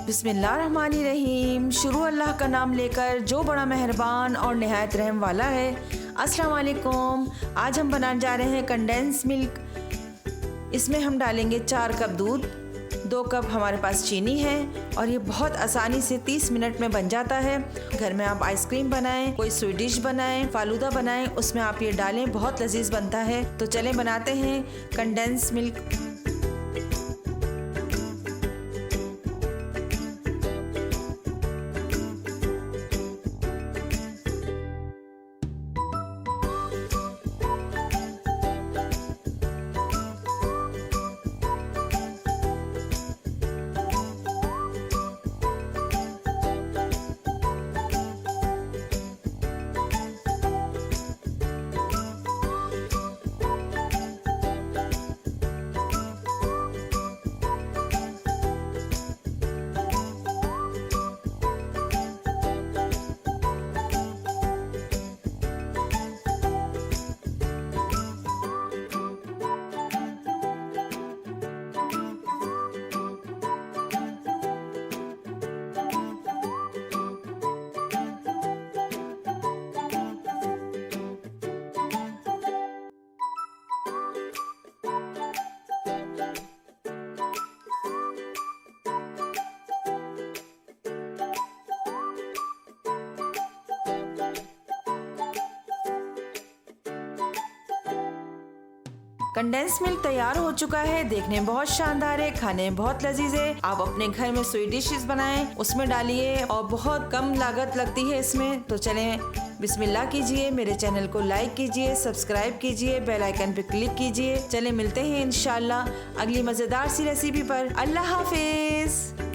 बिस्मिल्लाहिर्रहमानिर्रहीम। शुरू अल्लाह का नाम लेकर जो बड़ा मेहरबान और निहायत रहम वाला है। अस्सलाम वालेकुम। आज हम बनाने जा रहे हैं कंडेंस मिल्क। इसमें हम डालेंगे 4 कप दूध, 2 कप हमारे पास चीनी है और ये बहुत आसानी से 30 मिनट में बन जाता है। घर में आप आइसक्रीम बनाएं, कोई स्वीट डिश बनाएं, फालूदा बनाएं, उसमें आप ये डालें, बहुत लजीज बनता है। तो चलें बनाते हैं कंडेंस मिल्क। कंडेंस मिल्क तैयार हो चुका है। देखने में बहुत शानदार है, खाने में बहुत लजीज है। आप अपने घर में स्वीट डिशेस बनाएं, उसमें डालिए और बहुत कम लागत लगती है इसमें। तो चलें बिस्मिल्लाह कीजिए, मेरे चैनल को लाइक कीजिए, सब्सक्राइब कीजिए, बेल आइकन पे क्लिक कीजिए। चलें मिलते हैं इंशाल्लाह अगली मज़ेदार सी रेसिपी पर। अल्लाह हाफिज।